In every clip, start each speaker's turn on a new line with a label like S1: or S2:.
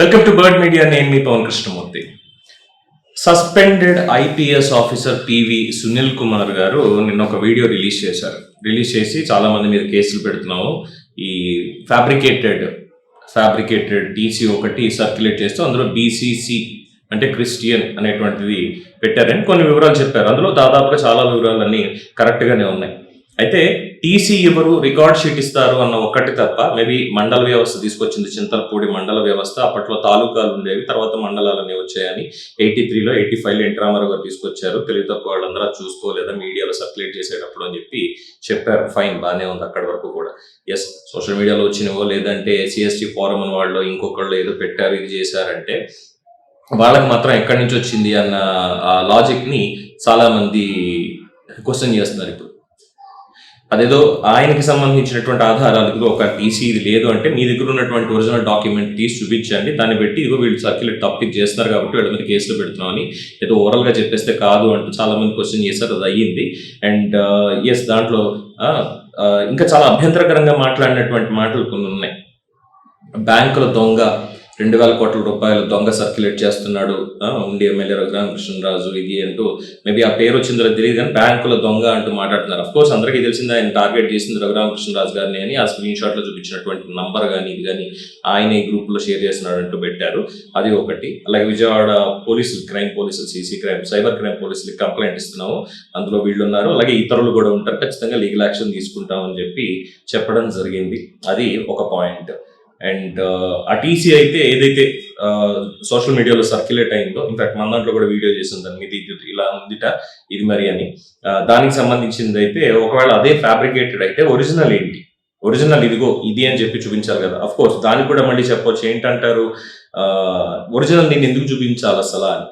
S1: Welcome to bird media. నేను మీ Pavan Krishnamurthy. Suspended IPS officer PV Sunil Kumar గారు నిన్న ఒక వీడియో రిలీజ్ చేశారు. రిలీజ్ చేసి చాలా మంది మీద కేసులు పెడుతున్నాము, ఈ ఫ్యాబ్రికేటెడ్ టీసీ ఒకటి సర్క్యులేట్ చేస్తూ అందులో బీసీసీ అంటే క్రిస్టియన్ అనేటువంటిది పెట్టారని కొన్ని వివరాలు చెప్పారు. అందులో దాదాపుగా చాలా వివరాలన్నీ కరెక్ట్గానే ఉన్నాయి. అయితే టీసీ ఎవరు, రికార్డ్ షీట్ ఇస్తారు అన్న ఒక్కటి తప్ప, మేబీ మండల వ్యవస్థ తీసుకొచ్చింది, చింతలపూడి మండల వ్యవస్థ. అప్పట్లో తాలూకాలు ఉండేవి, తర్వాత మండలాలన్నీ వచ్చాయని 83లో 85లో ఎన్టీ రామారావు గారు తీసుకొచ్చారు. తెలివి తక్కువ వాళ్ళందరూ చూసుకోలేదా మీడియాలో సర్క్యులేట్ చేసేటప్పుడు అని చెప్పారు. ఫైన్, బాగానే ఉంది అక్కడి వరకు కూడా. ఎస్, సోషల్ మీడియాలో వచ్చినవో లేదంటే సిఎస్టీ ఫోరం అని వాళ్ళు ఇంకొకళ్ళు ఏదో పెట్టారు, ఇది చేశారంటే వాళ్ళకి మాత్రం ఎక్కడి నుంచి వచ్చింది అన్న లాజిక్ ని చాలా మంది క్వశ్చన్ చేస్తున్నారు. ఇప్పుడు అదేదో ఆయనకి సంబంధించినటువంటి ఆధారాలు, ఒక టీసీ ఇది లేదు అంటే మీ దగ్గర ఉన్నటువంటి ఒరిజినల్ డాక్యుమెంట్ తీసి చూపించండి, దాన్ని బట్టి ఇదిగో వీళ్ళు సర్క్యులేట్ టాపిక్ చేస్తున్నారు కాబట్టి వీళ్ళ మీద కేసులు పెడుతున్నామని ఏదో ఓవరాల్ గా చెప్పేస్తే కాదు అంటూ చాలా మంది క్వశ్చన్ చేశారు. అది అయ్యింది. అండ్ ఎస్, దాంట్లో ఇంకా చాలా అభ్యంతరకరంగా మాట్లాడినటువంటి మాటలు కొన్ని ఉన్నాయి. బ్యాంకుల దొంగ 2,000 కోట్ల రూపాయలు దొంగ సర్క్యులేట్ చేస్తున్నాడు ఉండి ఎమ్మెల్యే రఘురామకృష్ణరాజు, ఇది అంటూ మేబీ ఆ పేరు వచ్చిందో తెలియదు కానీ బ్యాంకుల దొంగ అంటూ మాట్లాడుతున్నారు. అఫ్ కోర్స్ అందరికీ తెలిసింది ఆయన టార్గెట్ చేసింది రఘురామకృష్ణరాజు గారిని అని. ఆ స్క్రీన్ షాట్ లో చూపించినటువంటి నంబర్ కానీ ఇది కానీ ఆయన ఈ గ్రూప్ లో షేర్ చేస్తున్నాడు అంటూ పెట్టారు. అది ఒకటి. అలాగే విజయవాడ పోలీసులు, క్రైమ్ పోలీసులు, సైబర్ క్రైమ్ పోలీసులకి కంప్లైంట్ ఇస్తున్నాము, అందులో వీళ్ళు ఉన్నారు, అలాగే ఇతరులు కూడా ఉంటారు, ఖచ్చితంగా లీగల్ యాక్షన్ తీసుకుంటామని చెప్పడం జరిగింది. అది ఒక పాయింట్. అండ్ ఆ టీసీ అయితే ఏదైతే సోషల్ మీడియాలో సర్క్యులేట్ అయిందో, ఇన్ఫాక్ట్ మన దాంట్లో కూడా వీడియో చేసింది దాని మీద, ఇలా ఉందిట ఇది మరి అని. దానికి సంబంధించింది అయితే ఒకవేళ అదే ఫ్యాబ్రికేటెడ్ అయితే ఒరిజినల్ ఏంటి, ఒరిజినల్ ఇదిగో ఇది అని చెప్పి చూపించాలి కదా. అఫ్ కోర్స్ దానికి కూడా మళ్ళీ చెప్పొచ్చు, ఏంటంటారు ఒరిజినల్ నేను ఎందుకు చూపించాలి అసలు అని.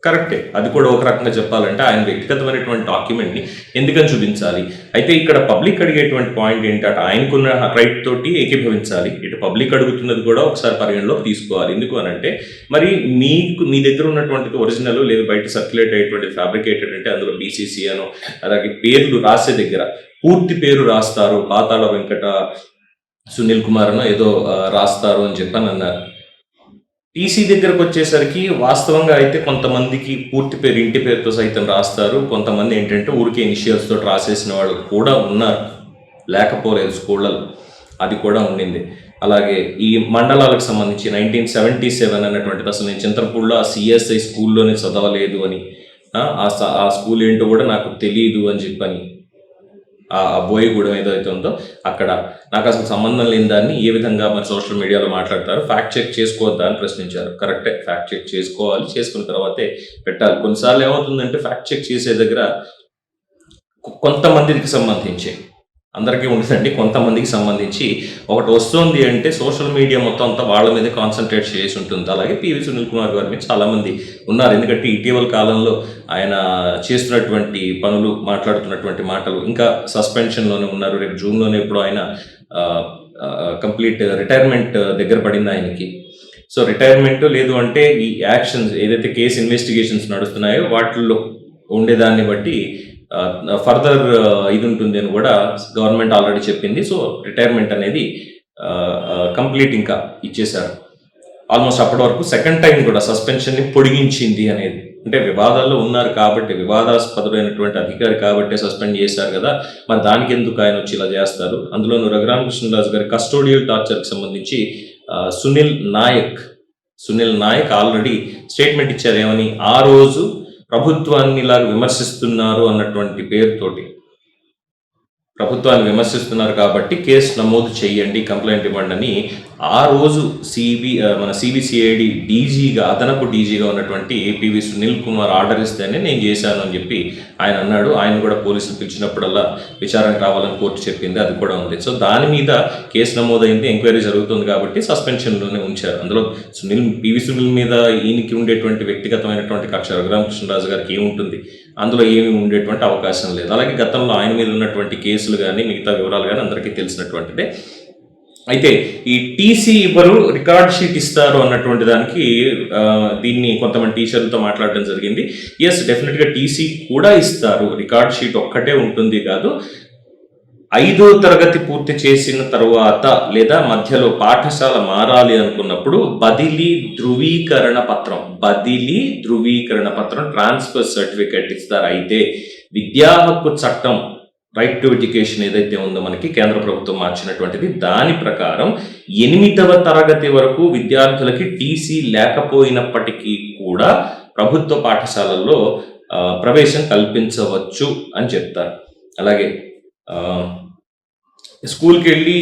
S1: కరెక్టే, అది కూడా ఒక రకంగా చెప్పాలంటే ఆయన వ్యక్తిగతమైనటువంటి డాక్యుమెంట్ ని ఎందుకని చూపించాలి. అయితే ఇక్కడ పబ్లిక్ అడిగేటువంటి పాయింట్ ఏంటంటే ఆయనకున్న రైట్ తోటి ఏకీభవించాలి, ఇటు పబ్లిక్ అడుగుతున్నది కూడా ఒకసారి పరిగణలోకి తీసుకోవాలి. ఎందుకు అని అంటే మరి మీ దగ్గర ఉన్నటువంటిది ఒరిజినల్ లేదు, బయట సర్క్యులేట్ అయ్యేటువంటి ఫ్యాబ్రికేటెడ్ అంటే అందులో బీసీసీ అనో అలాగే పేర్లు రాసే దగ్గర పూర్తి పేరు రాస్తారు, పాతాళ వెంకట సునీల్ కుమార్ అనో ఏదో రాస్తారు అని చెప్పని అన్నారు. టీసీ దగ్గరకు వచ్చేసరికి వాస్తవంగా అయితే కొంతమందికి పూర్తి పేరు, ఇంటి పేరుతో సైతం రాస్తారు, కొంతమంది ఏంటంటే ఊరికే ఇనిషియల్స్ తోటి రాసేసిన వాళ్ళు కూడా ఉన్నారు, లేకపోలేదు స్కూళ్ళలో, అది కూడా ఉండింది. అలాగే ఈ మండలాలకు సంబంధించి 1977 అన్నటువంటిది, అసలు నేను చింతలపూడిలో ఆ సిఎస్ఐ స్కూల్లోనే చదవలేదు అని, ఆ స్కూల్ ఏంటో కూడా నాకు తెలియదు అని చెప్పని, ఆ బోయగూడెం ఏదైతే ఉందో అక్కడ నాకు అసలు సంబంధం లేని దాన్ని ఏ విధంగా మరి సోషల్ మీడియాలో మాట్లాడతారు, ఫ్యాక్ట్ చెక్ చేసుకోవద్దా అని ప్రశ్నించారు. కరెక్టే, ఫ్యాక్ట్ చెక్ చేసుకోవాలి, చేసుకున్న తర్వాతే పెట్టాలి. కొన్నిసార్లు ఏమవుతుందంటే ఫ్యాక్ట్ చెక్ చేసే దగ్గర కొంతమందికి సంబంధించి, అందరికీ ఉంటుందండి, కొంతమందికి సంబంధించి ఒకటి వస్తుంది అంటే సోషల్ మీడియా మొత్తం అంతా వాళ్ళ మీద కాన్సన్ట్రేట్ చేసి ఉంటుంది. అలాగే పివి సునీల్ కుమార్ గారి మీద చాలా మంది ఉన్నారు. ఎందుకంటే ఇటీవల కాలంలో ఆయన చేస్తున్నటువంటి పనులు, మాట్లాడుతున్నటువంటి మాటలు, ఇంకా సస్పెన్షన్లోనే ఉన్నారు. రేపు జూన్లోనే ఇప్పుడు ఆయన కంప్లీట్ రిటైర్మెంట్ దగ్గర పడింది ఆయనకి. సో రిటైర్మెంట్ లేదు అంటే ఈ యాక్షన్స్ ఏదైతే కేసు ఇన్వెస్టిగేషన్స్ నడుస్తున్నాయో వాటిల్లో ఉండేదాన్ని బట్టి ఫర్దర్ ఇది ఉంటుంది అని కూడా గవర్నమెంట్ ఆల్రెడీ చెప్పింది. సో రిటైర్మెంట్ అనేది కంప్లీట్ ఇంకా ఇచ్చేశారు. ఆల్మోస్ట్ అప్పటి వరకు సెకండ్ టైం కూడా సస్పెన్షన్ ని పొడిగించింది అనేది, అంటే వివాదాల్లో ఉన్నారు కాబట్టి, వివాదాస్పదమైనటువంటి అధికారి కాబట్టి సస్పెండ్ చేశారు కదా, మరి దానికి ఎందుకు ఆయన వచ్చి ఇలా చేస్తారు. అందులోనూ రఘురామకృష్ణరాజు గారి కస్టోడియల్ టార్చర్కి సంబంధించి సునీల్ నాయక్ ఆల్రెడీ స్టేట్మెంట్ ఇచ్చారు. ఏమని, ఆ రోజు ప్రభుత్వాన్ని ఇలా విమర్శిస్తున్నారు అన్నటువంటి పేరుతోటి, ప్రభుత్వాన్ని విమర్శిస్తున్నారు కాబట్టి కేసు నమోదు చేయండి, కంప్లైంట్ ఇవ్వండి అని ఆ రోజు మన సిబిసిఐడి డీజీగా, అదనపు డీజీగా ఉన్నటువంటి పివి సునీల్ కుమార్ ఆర్డర్ ఇస్తేనే నేను చేశాను అని చెప్పి ఆయన అన్నాడు. ఆయన కూడా పోలీసులు పిలిచినప్పుడల్లా విచారణకు రావాలని కోర్టు చెప్పింది, అది కూడా ఉంది. సో దాని మీద కేసు నమోదైంది, ఎంక్వైరీ జరుగుతుంది కాబట్టి సస్పెన్షన్లోనే ఉంచారు. అందులో పివి సునీల్ మీద ఈయనకి ఉండేటువంటి వ్యక్తిగతమైనటువంటి కక్ష రఘురామకృష్ణరాజు గారికి ఏముంటుంది, అందులో ఏమి ఉండేటువంటి అవకాశం లేదు. అలాగే గతంలో ఆయన మీద ఉన్నటువంటి కేసులు కానీ మిగతా వివరాలు కానీ అందరికీ తెలిసినటువంటిదే. అయితే ఈ టీసీ ఇవ్వరు, రికార్డ్ షీట్ ఇస్తారు అన్నటువంటి దానికి దీన్ని కొంతమంది టీచర్లతో మాట్లాడడం జరిగింది. ఎస్, డెఫినెట్గా టీసీ కూడా ఇస్తారు, రికార్డ్ షీట్ ఒక్కటే ఉంటుంది కాదు, 5వ తరగతి పూర్తి చేసిన తరువాత లేదా మధ్యలో పాఠశాల మారాలి అనుకున్నప్పుడు బదిలీ ధృవీకరణ పత్రం ట్రాన్స్ఫర్ సర్టిఫికేట్ ఇస్తారు. అయితే విద్యా హక్కు చట్టం రైట్ టు ఎడ్యుకేషన్ ఏదైతే ఉందో మనకి కేంద్ర ప్రభుత్వం మార్చినటువంటిది, దాని ప్రకారం 8వ తరగతి వరకు విద్యార్థులకి టీసీ లేకపోయినప్పటికీ కూడా ప్రభుత్వ పాఠశాలల్లో ప్రవేశం కల్పించవచ్చు అని చెప్తారు. అలాగే స్కూల్కి వెళ్ళి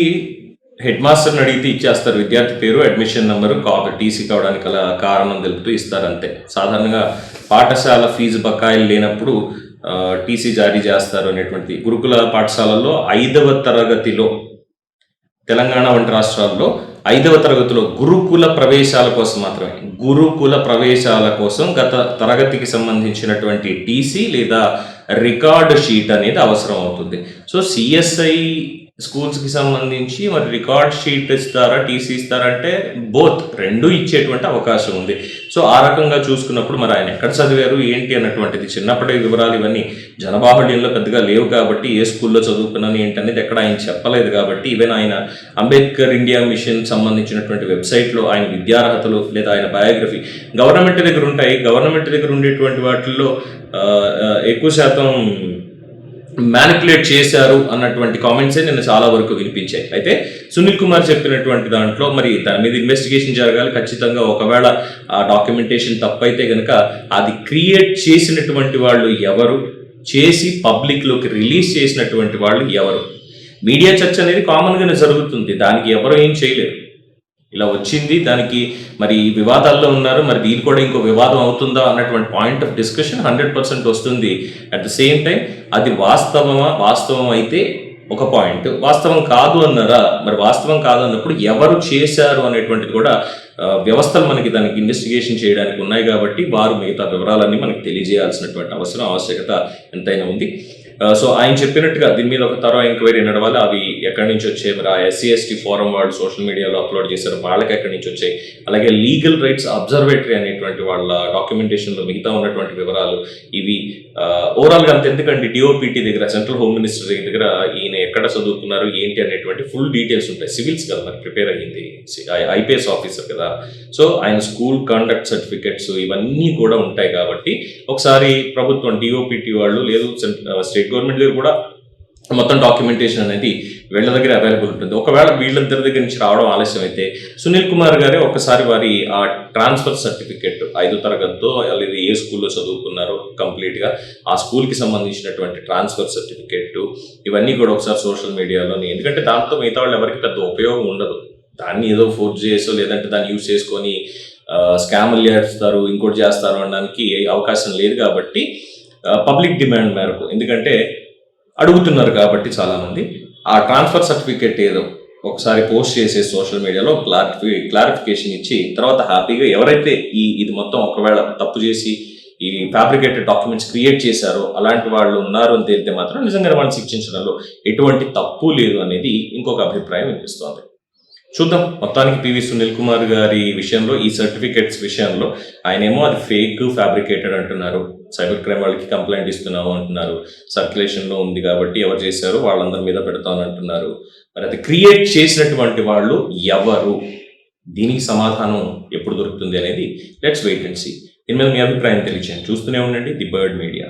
S1: హెడ్ మాస్టర్ని అడిగితే ఇచ్చేస్తారు. విద్యార్థి పేరు, అడ్మిషన్ నెంబరు, టీసీ కావడానికి కారణం తెలుపుతూ ఇస్తారు అంతే. సాధారణంగా పాఠశాల ఫీజు బకాయిలు లేనప్పుడు టీసీ జారీ చేస్తారు అనేటువంటి గురుకుల పాఠశాలల్లో 5వ తరగతిలో, తెలంగాణ వంటి రాష్ట్రాల్లో 5వ తరగతిలో గురుకుల ప్రవేశాల కోసం గత తరగతికి సంబంధించినటువంటి టీసీ లేదా రికార్డ్ షీట్ అనేది అవసరం అవుతుంది. సో సిఎస్ఐ స్కూల్స్కి సంబంధించి మరి రికార్డ్ షీట్ ఇస్తారా, టీసీ ఇస్తారంటే బోత్ రెండు ఇచ్చేటువంటి అవకాశం ఉంది. సో ఆ రకంగా చూసుకున్నప్పుడు మరి ఆయన ఎక్కడ చదివారు ఏంటి అన్నటువంటిది చిన్నప్పటి వివరాలు ఇవన్నీ జనబాహుళ్యంలో పెద్దగా లేవు కాబట్టి ఏ స్కూల్లో చదువుకున్నాను ఏంటనేది ఎక్కడ ఆయన చెప్పలేదు కాబట్టి ఈవెన్ ఆయన అంబేద్కర్ ఇండియా మిషన్ సంబంధించినటువంటి వెబ్సైట్లో ఆయన విద్యార్హతలు లేదా ఆయన బయోగ్రఫీ గవర్నమెంట్ దగ్గర ఉంటాయి. గవర్నమెంట్ దగ్గర ఉండేటువంటి వాటిల్లో ఎక్కువ శాతం మ్యానిపులేట్ చేశారు అన్నటువంటి కామెంట్సే నిన్న చాలా వరకు వినిపించాయి. అయితే సునీల్ కుమార్ చెప్పినటువంటి దాంట్లో మరి దాని మీద ఇన్వెస్టిగేషన్ జరగాలి ఖచ్చితంగా. ఒకవేళ ఆ డాక్యుమెంటేషన్ తప్పైతే కనుక అది క్రియేట్ చేసినటువంటి వాళ్ళు ఎవరు, చేసి పబ్లిక్లోకి రిలీజ్ చేసినటువంటి వాళ్ళు ఎవరు. మీడియా చర్చ అనేది కామన్గానే జరుగుతుంది, దానికి ఎవరు ఏం చేయలేరు. ఇలా వచ్చింది, దానికి మరి వివాదాల్లో ఉన్నారు, మరి దీని కూడా ఇంకో వివాదం అవుతుందా అన్నటువంటి పాయింట్ ఆఫ్ డిస్కషన్ 100% వస్తుంది. అట్ ద సేమ్ టైం అది వాస్తవం అయితే ఒక పాయింట్, వాస్తవం కాదు అన్నారా, మరి వాస్తవం కాదు అన్నప్పుడు ఎవరు చేశారు అనేటువంటిది కూడా వ్యవస్థలు మనకి దానికి ఇన్వెస్టిగేషన్ చేయడానికి ఉన్నాయి కాబట్టి వారు మిగతా వివరాలన్నీ మనకి తెలియజేయాల్సినటువంటి ఆవశ్యకత ఎంతైనా ఉంది. సో ఆయన చెప్పినట్టుగా దీని మీద ఒక తరో ఎంక్వైరీ నడవాలి. అవి ఎక్కడి నుంచి వచ్చాయి, మరి ఆ SC/ST ఫోరం వాళ్ళు సోషల్ మీడియాలో అప్లోడ్ చేశారు, వాళ్ళకి ఎక్కడి నుంచి వచ్చాయి. అలాగే లీగల్ రైట్స్ అబ్జర్వేటరీ అనేటువంటి వాళ్ళ డాక్యుమెంటేషన్లో మిగతా ఉన్నటువంటి వివరాలు ఇవి ఓవరాల్గా అంత ఎందుకంటే DOPT దగ్గర, సెంట్రల్ హోమ్ మినిస్టర్ దగ్గర ఈయన ఎక్కడ చదువుకున్నారు ఏంటి అనేటువంటి ఫుల్ డీటెయిల్స్ ఉంటాయి. సివిల్స్ కదా మరి ప్రిపేర్ అయ్యింది, IPS ఆఫీసర్ కదా. సో ఆయన స్కూల్ కండక్ట్ సర్టిఫికెట్స్ ఇవన్నీ కూడా ఉంటాయి కాబట్టి ఒకసారి ప్రభుత్వం DOPT వాళ్ళు లేదు స్టేట్ గవర్నమెంట్ దగ్గర కూడా మొత్తం డాక్యుమెంటేషన్ అనేది వీళ్ళ దగ్గర అవైలబుల్ ఉంటుంది. ఒకవేళ వీళ్ళిద్దరి దగ్గర నుంచి రావడం ఆలస్యం అయితే సునీల్ కుమార్ గారే ఒకసారి వారి ఆ ట్రాన్స్ఫర్ సర్టిఫికెట్ 5వ తరగతితో లేదా ఏ స్కూల్లో చదువుకున్నారో కంప్లీట్గా ఆ స్కూల్కి సంబంధించినటువంటి ట్రాన్స్ఫర్ సర్టిఫికెట్ ఇవన్నీ కూడా ఒకసారి సోషల్ మీడియాలోని, ఎందుకంటే దాంతో మిగతా వాళ్ళు ఎవరికి పెద్ద ఉపయోగం ఉండదు. దాన్ని ఏదో ఫోర్స్ చేసో లేదంటే దాన్ని యూజ్ చేసుకొని స్కామ్లు చేస్తారు, ఇంకోటి చేస్తారు అనడానికి అవకాశం లేదు కాబట్టి పబ్లిక్ డిమాండ్ మేరకు, ఎందుకంటే అడుగుతున్నారు కాబట్టి చాలామంది ఆ ట్రాన్స్ఫర్ సర్టిఫికేట్ ఏదో ఒకసారి పోస్ట్ చేసే సోషల్ మీడియాలో క్లారిఫికేషన్ ఇచ్చి తర్వాత హ్యాపీగా ఎవరైతే ఇది మొత్తం ఒకవేళ తప్పు చేసి ఈ ఫ్యాబ్రికేటెడ్ డాక్యుమెంట్స్ క్రియేట్ చేశారో అలాంటి వాళ్ళు ఉన్నారు అని తేలితే మాత్రం నిజంగా వాళ్ళని శిక్షించడంలో ఎటువంటి తప్పు లేదు అనేది ఇంకొక అభిప్రాయం వినిపిస్తోంది. చూద్దాం. మొత్తానికి పివి సునీల్ కుమార్ గారి విషయంలో, ఈ సర్టిఫికెట్స్ విషయంలో ఆయనేమో అది ఫేక్, ఫ్యాబ్రికేటెడ్ అంటున్నారు, సైబర్ క్రైమ్ వాళ్ళకి కంప్లైంట్ ఇస్తున్నాము అంటున్నారు, సర్క్యులేషన్లో ఉంది కాబట్టి ఎవరు చేశారో వాళ్ళందరి మీద పెడతామని అంటున్నారు. మరి అది క్రియేట్ చేసినటువంటి వాళ్ళు ఎవరు, దీనికి సమాధానం ఎప్పుడు దొరుకుతుంది అనేది లెట్స్ వెయిట్ అండ్ సీ. దీని మీద మీ అభిప్రాయం తెలియచేయండి. చూస్తూనే ఉండండి ది బర్డ్ మీడియా.